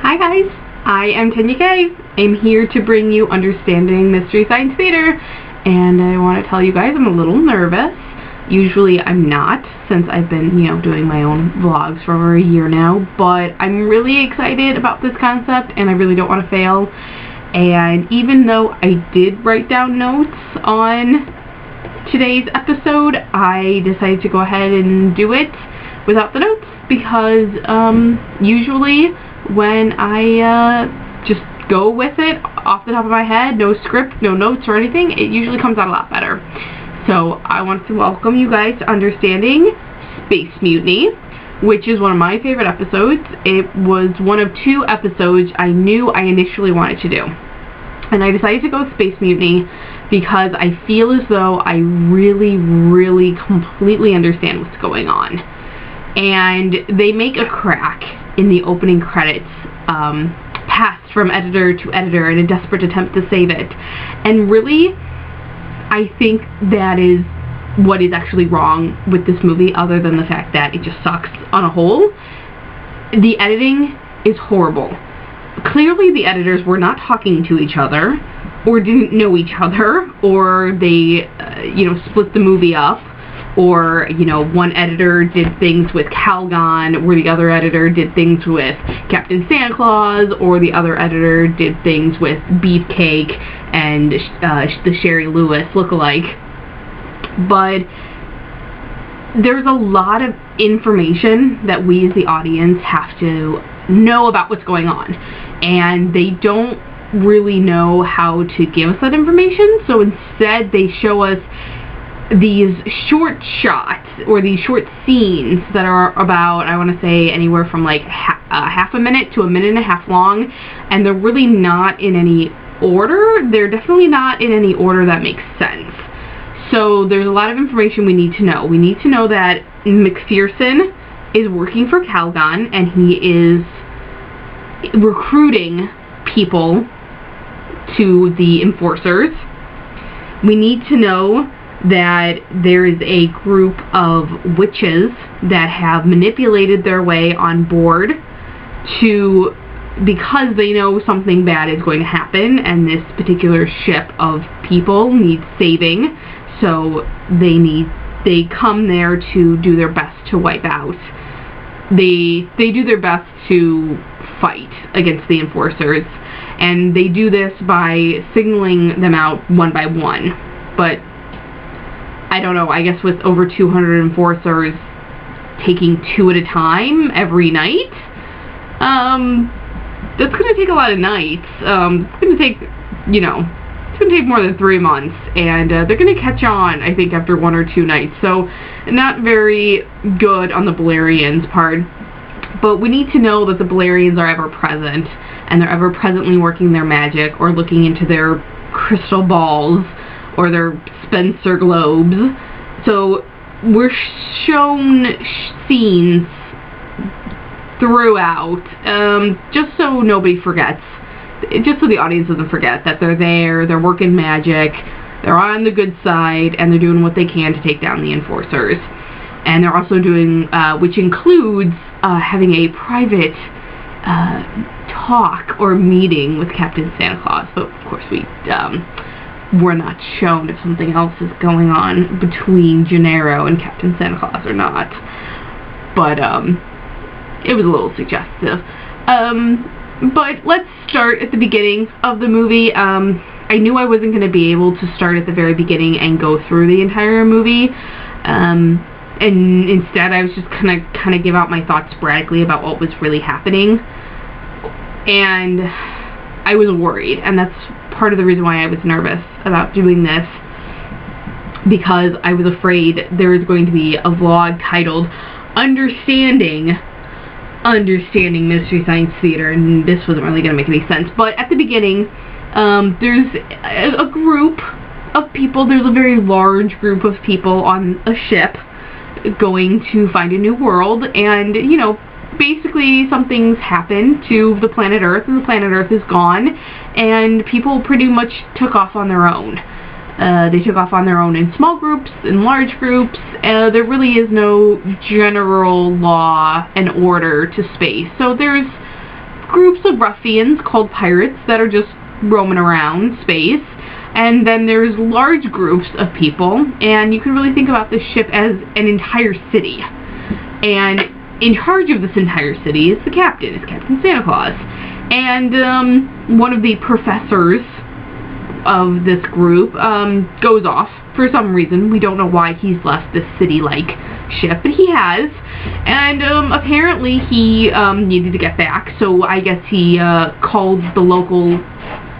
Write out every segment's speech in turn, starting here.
Hi guys, I am Tennyak. I'm here to bring you Understanding Mystery Science Theater, and I want to tell you guys I'm a little nervous. Usually I'm not, since I've been, doing my own vlogs for over a year now, but I'm really excited about this concept, and I really don't want to fail. And even though I did write down notes on today's episode, I decided to go ahead and do it without the notes, because usually when I just go with it off the top of my head, no script, no notes or anything, it usually comes out a lot better. So I want to welcome you guys to Understanding Space Mutiny, which is one of my favorite episodes. It was one of 2 episodes I knew I initially wanted to do. And I decided to go with Space Mutiny because I feel as though I really completely understand what's going on. And they make a crack in the opening credits, passed from editor to editor in a desperate attempt to save it. And really, I think that is what is actually wrong with this movie, other than the fact that it just sucks on a whole. The editing is horrible. Clearly the editors were not talking to each other, or didn't know each other, or they, split the movie up, or, one editor did things with Calgon, where the other editor did things with Captain Santa Claus, or the other editor did things with Beefcake and the Sherry Lewis lookalike. But there's a lot of information that we as the audience have to know about what's going on, and they don't really know how to give us that information, so instead they show us these short shots, or these short scenes that are about, I want to say, anywhere from like half a minute to a minute and a half long, and they're really not in any order. They're definitely not in any order that makes sense. So there's a lot of information we need to know. We need to know that McPherson is working for Calgon, and he is recruiting people to the enforcers. We need to know that there is a group of witches that have manipulated their way on board because they know something bad is going to happen, and this particular ship of people needs saving, so they come there to do their best to wipe out. They do their best to fight against the enforcers, and they do this by signaling them out one by one. But I don't know, I guess with over 200 enforcers taking 2 at a time every night, that's going to take a lot of nights. It's going to take, it's going to take more than 3 months, and they're going to catch on, I think, after 1 or 2 nights. So not very good on the Balerians' part. But we need to know that the Balerians are ever present, and they're ever presently working their magic, or looking into their crystal balls, or their Spencer globes. So we're shown scenes throughout, just so nobody forgets, just so the audience doesn't forget that they're there, they're working magic, they're on the good side, and they're doing what they can to take down the enforcers. And they're also doing, which includes having a private talk or meeting with Captain Santa Claus. But of course we're not shown if something else is going on between Gennaro and Captain Santa Claus or not. But it was a little suggestive. But let's start at the beginning of the movie. I knew I wasn't going to be able to start at the very beginning and go through the entire movie. And instead I was just kind of give out my thoughts sporadically about what was really happening. And I was worried, and that's part of the reason why I was nervous about doing this, because I was afraid there was going to be a vlog titled Understanding Mystery Science Theater, and this wasn't really going to make any sense. But at the beginning, there's a group of people, there's a very large group of people on a ship going to find a new world, and, basically something's happened to the planet Earth, and the planet Earth is gone, and people pretty much took off on their own. They took off on their own in small groups, in large groups. There really is no general law and order to space. So there's groups of ruffians called pirates that are just roaming around space. And then there's large groups of people, and you can really think about this ship as an entire city. And in charge of this entire city is the captain, is Captain Santa Claus. And one of the professors of this group goes off for some reason. We don't know why he's left this city-like ship, but he has. And apparently he needed to get back, so I guess he called the local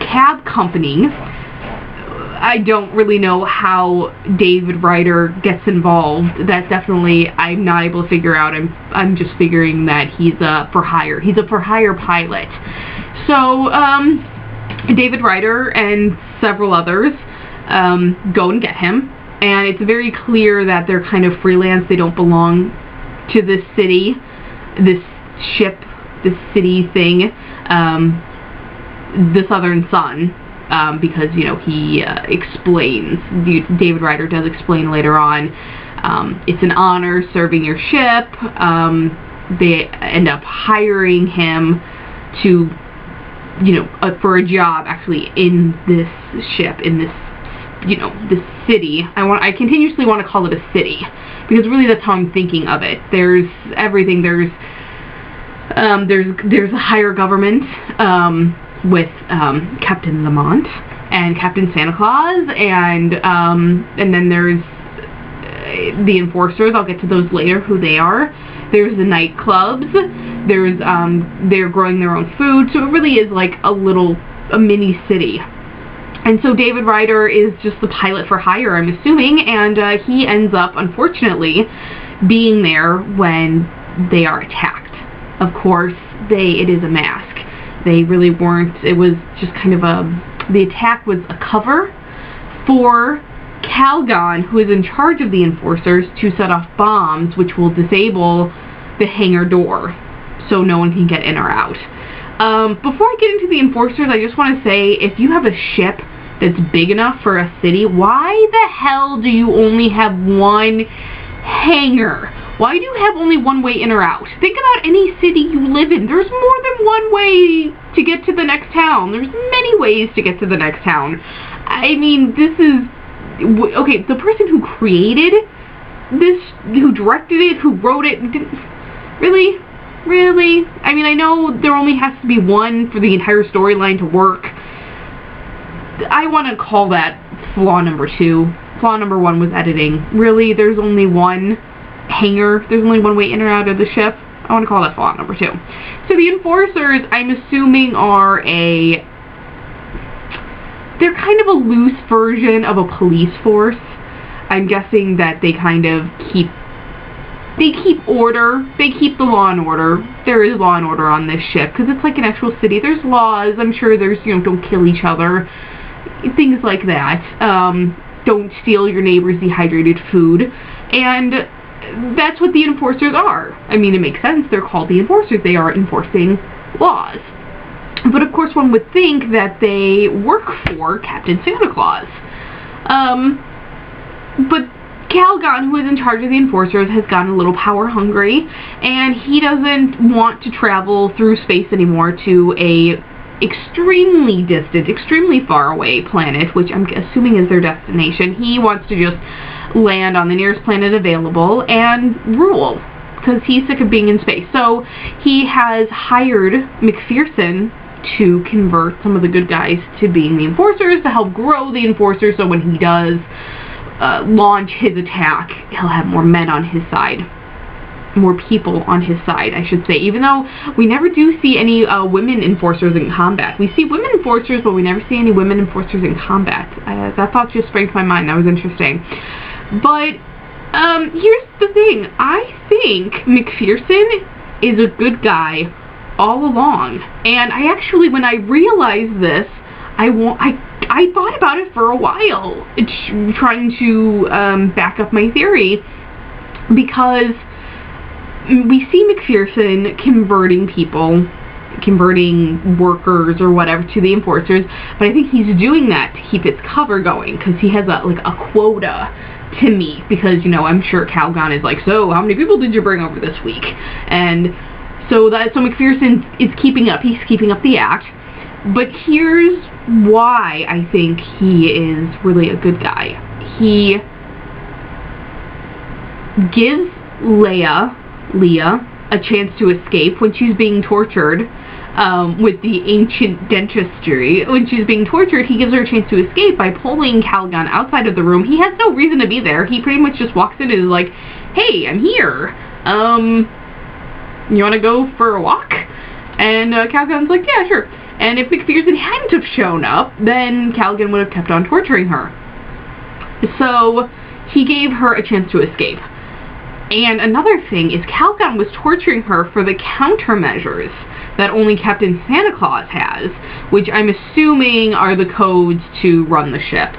cab company. I don't really know how David Ryder gets involved. That definitely I'm not able to figure out. I'm just figuring that he's a for hire. He's a for hire pilot. So David Ryder and several others go and get him, and it's very clear that they're kind of freelance. They don't belong to this city, this ship, this city thing, the Southern Sun. Because, you know, he explains, David Ryder does explain later on, it's an honor serving your ship. They end up hiring him to, you know, for a job actually in this ship, in this, you know, this city. I continuously want to call it a city, because really that's how I'm thinking of it. There's everything. There's a higher government, with Captain Lamont and Captain Santa Claus, and then there's the enforcers. I'll get to those later, who they are. There's the nightclubs. There's they're growing their own food, so it really is like a mini city. And so David Ryder is just the pilot for hire, I'm assuming, and he ends up, unfortunately, being there when they are attacked. Of course, it is a mask. They really weren't. It was just kind of the attack was a cover for Calgon, who is in charge of the enforcers, to set off bombs which will disable the hangar door so no one can get in or out. Before I get into the enforcers, I just want to say, if you have a ship that's big enough for a city, why the hell do you only have one hangar? Why do you have only one way in or out? Think about any city you live in. There's more than one way to get to the next town. There's many ways to get to the next town. I mean, this is... Okay, the person who created this, who directed it, who wrote it, really? Really? I mean, I know there only has to be one for the entire storyline to work. I want to call that flaw number 2. Flaw number 1 was editing. Really? There's only one hangar, there's only one way in or out of the ship. I want to call that flaw number 2. So the enforcers, I'm assuming, they're kind of a loose version of a police force. I'm guessing that they kind of keep order, they keep the law and order. There is law and order on this ship, because it's like an actual city. There's laws, I'm sure there's, you know, don't kill each other, things like that. Don't steal your neighbor's dehydrated food, and that's what the enforcers are. I mean, it makes sense. They're called the enforcers. They are enforcing laws. But of course, one would think that they work for Captain Santa Claus. But Calgon, who is in charge of the enforcers, has gotten a little power hungry, and he doesn't want to travel through space anymore to a extremely distant, extremely far away planet, which I'm assuming is their destination. He wants to just land on the nearest planet available and rule, because he's sick of being in space. So he has hired McPherson to convert some of the good guys to being the enforcers, to help grow the enforcers, so when he does launch his attack, he'll have more men on his side. More people on his side, I should say, even though we never do see any women enforcers in combat. We see women enforcers, but we never see any women enforcers in combat. That thought just sprang to my mind. That was interesting. But here's the thing. I think McPherson is a good guy all along. And I actually, when I realized this, I thought about it for a while, trying to back up my theory, because we see McPherson converting people, converting workers or whatever to the enforcers, but I think he's doing that to keep its cover going, because he has a quota to meet, because, you know, I'm sure Calgon is like, so how many people did you bring over this week? And So McPherson is keeping up. He's keeping up the act. But here's why I think he is really a good guy. He gives Leah a chance to escape when she's being tortured with the ancient dentistry. When she's being tortured, he gives her a chance to escape by pulling Calgon outside of the room. He has no reason to be there. He pretty much just walks in and is like, hey, I'm here. You want to go for a walk? And Calgon's like, yeah, sure. And if McPherson hadn't have shown up, then Calgon would have kept on torturing her. So he gave her a chance to escape. And another thing is Calgon was torturing her for the countermeasures that only Captain Santa Claus has, which I'm assuming are the codes to run the ship.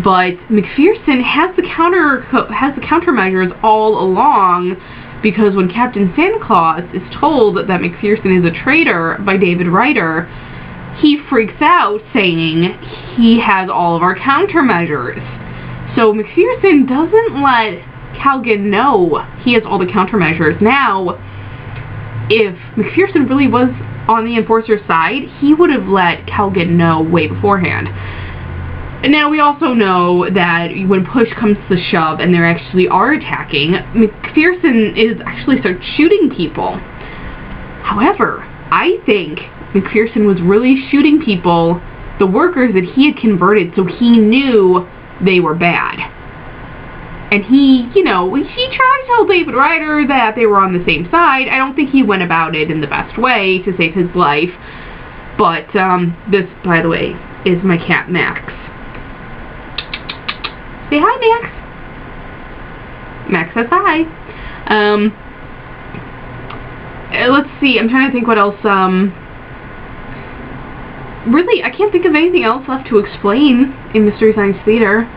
But McPherson has the countermeasures all along, because when Captain Santa Claus is told that McPherson is a traitor by David Ryder, he freaks out saying he has all of our countermeasures. So McPherson doesn't let Calgon know he has all the countermeasures. Now, if McPherson really was on the Enforcer's side, he would have let Calgon know way beforehand. And now we also know that when push comes to shove and they actually are attacking, McPherson is actually starts shooting people. However, I think McPherson was really shooting people, the workers that he had converted, so he knew they were bad. And he, he tried to tell David Ryder that they were on the same side. I don't think he went about it in the best way to save his life. But, this, by the way, is my cat, Max. Say hi, Max. Max says hi. Let's see, I'm trying to think what else, really, I can't think of anything else left to explain in Mystery Science Theater,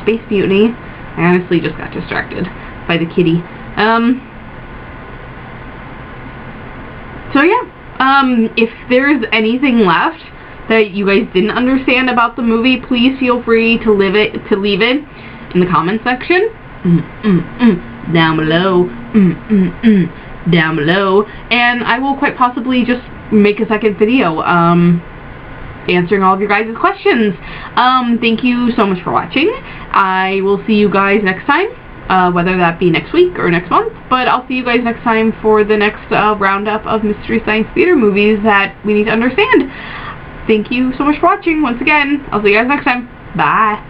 Space Mutiny. I honestly just got distracted by the kitty. So yeah, if there's anything left that you guys didn't understand about the movie, please feel free to leave it in the comment section. Down below. Down below. And I will quite possibly just make a second video answering all of your guys' questions. Thank you so much for watching. I will see you guys next time, whether that be next week or next month, but I'll see you guys next time for the next roundup of Mystery Science Theater movies that we need to understand. Thank you so much for watching once again. I'll see you guys next time. Bye.